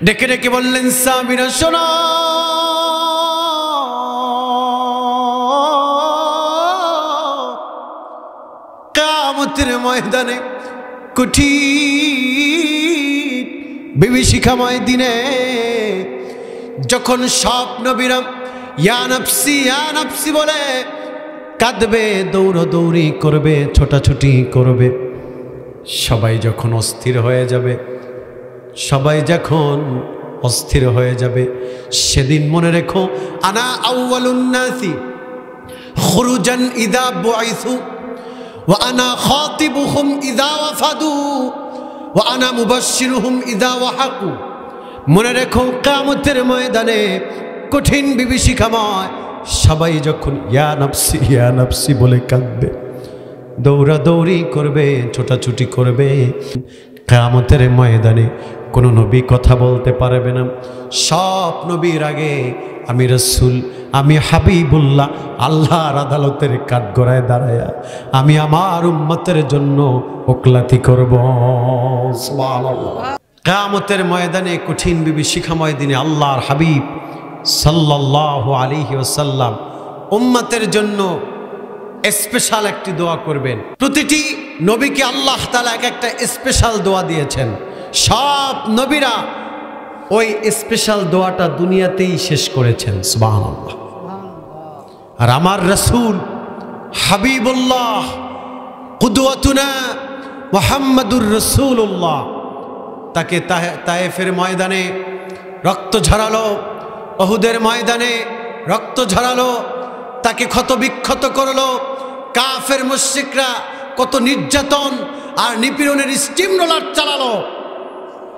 ডেকে ডেকে বললেন, সাহাবীরা শোনো, কিয়ামতের ময়দানে কঠিন বিভীষিকাময় দিনে যখন সব নবীরা ইয়া নাফসি ইয়া নাফসি বলে কাঁদবে, দৌড়াদৌড়ি করবে, ছোটাছুটি করবে, সবাই যখন অস্থির হয়ে যাবে, সবাই যখন অস্থির হয়ে যাবে, সেদিন মনে রেখো, আনা আউয়ালুন নাসি খুরুজান ইযা বুইসু ওয়া আনা খাতিবুহুম ইযা ওয়াফাদু ওয়া আনা মুবাশশিরুহুম ইযা ওয়াহাকু। মনে রেখো, কিয়ামতের ময়দানে কঠিন বিভীষিকাময় সবাই যখন ইয়া নাফসি বলে কাঁদবে, দৌড়াদৌড়ি করবে, ছোটাছুটি করবে, কিয়ামতের ময়দানে কোনো নবী কথা বলতে পারবে না। সব নবীর আগে আমি রাসূল, আমি হাবিবুল্লাহ আল্লাহর আদালতের কাঠগড়ায় দাঁড়ায়া আমি আমার উম্মতের জন্য ওকলাতি করব। সুবহানাল্লাহ। কিয়ামতের ময়দানে কঠিন বিভীষিকাময় দিনে আল্লাহর হাবিব সাল্লাল্লাহু আলাইহি ওয়াসাল্লাম উম্মতের জন্য স্পেশাল একটি দোয়া করবেন। প্রতিটি নবীকে আল্লাহ তাআলা এক একটা স্পেশাল দোয়া দিয়েছেন। সব নবীরা ওই স্পেশাল দোয়াটা দুনিয়াতেই শেষ করেছেন। সুবহানাল্লাহ। আর আমার রাসূল হাবিবুল্লাহ কুদওয়াতুনা মুহাম্মাদুর রাসূলুল্লাহ, তাকে তায়েফের ময়দানে রক্ত ঝরালো, উহুদের ময়দানে রক্ত ঝরালো, তাকে ক্ষতবিক্ষত করলো, কাফের মুশরিকরা কত নির্যাতন আর নিপীড়নের স্টিম রোলার চালালো,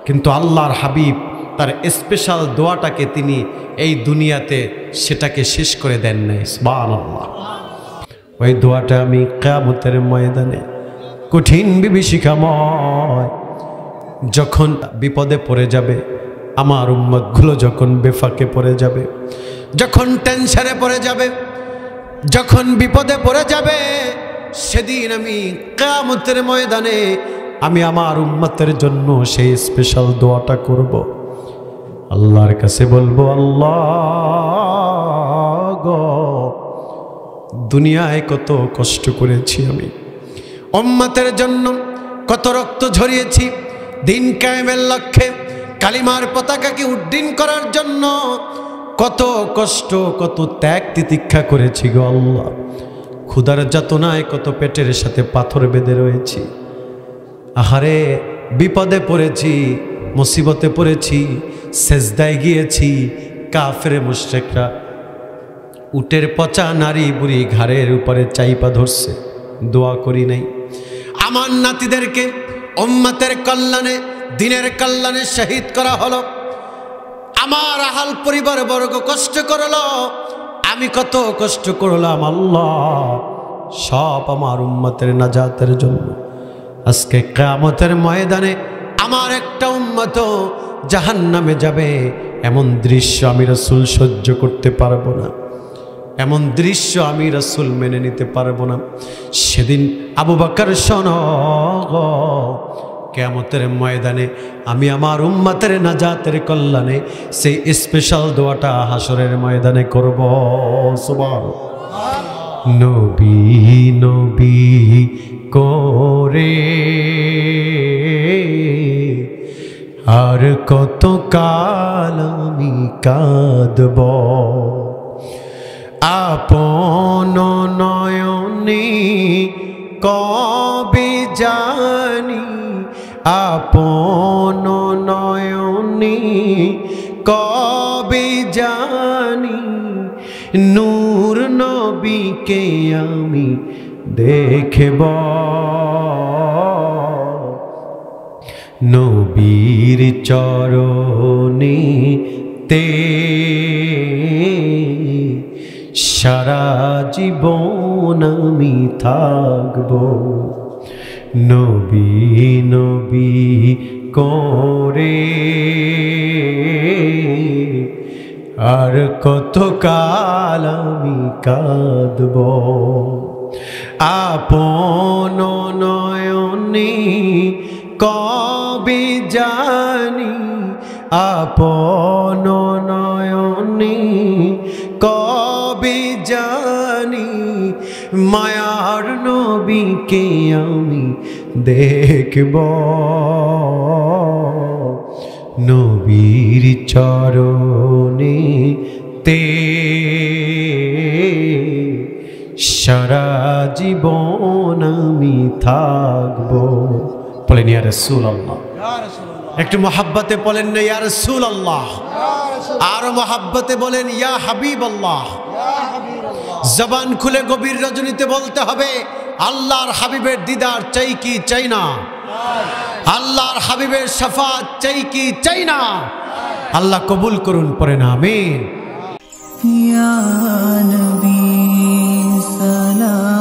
কিন্তু আল্লাহর হাবিব তার স্পেশাল দোয়াটাকে তিনি এই দুনিয়াতে সেটাকে শেষ করে দেন নাই। সুবহানাল্লাহ। ওই দোয়াটা আমি কিয়ামতের ময়দানে কঠিন বিভীষিকাময় যখন বিপদে পড়ে যাবে, আমার উম্মতগুলো যখন বেফাকে পড়ে যাবে, যখন টেনশনে পড়ে যাবে, যখন বিপদে পড়ে যাবে, সেদিন আমি কিয়ামতের ময়দানে আমি আমার উম্মতের জন্য সেই স্পেশাল দোয়াটা করব। আল্লাহর কাছে বলবো, আল্লাহ গো, দুনিয়ায় কত কষ্ট করেছি আমি, উম্মতের জন্য কত রক্ত ঝরিয়েছি, দিন কায়েমের লক্ষ্যে কালিমার পতাকাকে উড্ডীন করার জন্য কত কষ্ট, কত ত্যাগ তিতিক্ষা করেছি গো আল্লাহ। ক্ষুধার যাতনায় কত পেটের সাথে পাথর বেঁধে রয়েছি, আহারে বিপদে পড়েছি, মুসিবতে পড়েছি, সেজদায় গিয়েছি, কাফের মুশরিকরা উটের পচা নারী বুড়ি ঘাড়ের উপরে চাইপা ধরছে, দোয়া করি নাই। আমার নাতিদেরকে উম্মতের কল্যাণে, দিনের কল্যাণে শহীদ করা হলো, আমার আহাল পরিবার বর্গ কষ্ট করলো, আমি কত কষ্ট করলাম আল্লাহ, সব আমার উম্মতের নাজাতের জন্য। আজকে কিয়ামতের ময়দানে আমার একটা উম্মত জাহান্নামে যাবে, এমন দৃশ্য আমি রাসূল সহ্য করতে পারবো না, এমন দৃশ্য আমি রাসূল মেনে নিতে পারবো না। সেদিন আবু বকর শোনো, কিয়ামতের ময়দানে আমি আমার উম্মতের নাজাতের কল্যাণে সেই স্পেশাল দোয়াটা হাসরের ময়দানে করব। সুবহানাল্লাহ। নবী নবী করে আর কত কাল আমি কাঁদব, আপন নয়নে কবে জানি, আপন নয়নে কবে জানি, নূর নবীকে আমি দেখব, নবীর চরণেতে সারা জীবন আমি থাকব, নবী নবী করে আর কত কাল আমি কাঁদব, আপন নয়নে কবে জানি, আপন নয়নে কবে জানি মায়ার নবীকে আমি দেখব নবীর চরণে তে সারা জীবন আমি থাকব। বলেন ইয়া রাসূলুল্লাহ, একটু মহাব্বতে বলেন না ইয়া রাসূলুল্লাহ, আর মহাব্বতে বলেন ইয়া হাবিবাল্লাহ। জবান খুলে গভীর রজনীতে বলতে হবে আল্লাহর হাবিবের দিদার চাই কি চাই না, আল্লাহর হাবিবের শাফাত চাই কি চাই না। আল্লাহ কবুল করুন, পড়েন আমিন। ইয়া নবী সালাম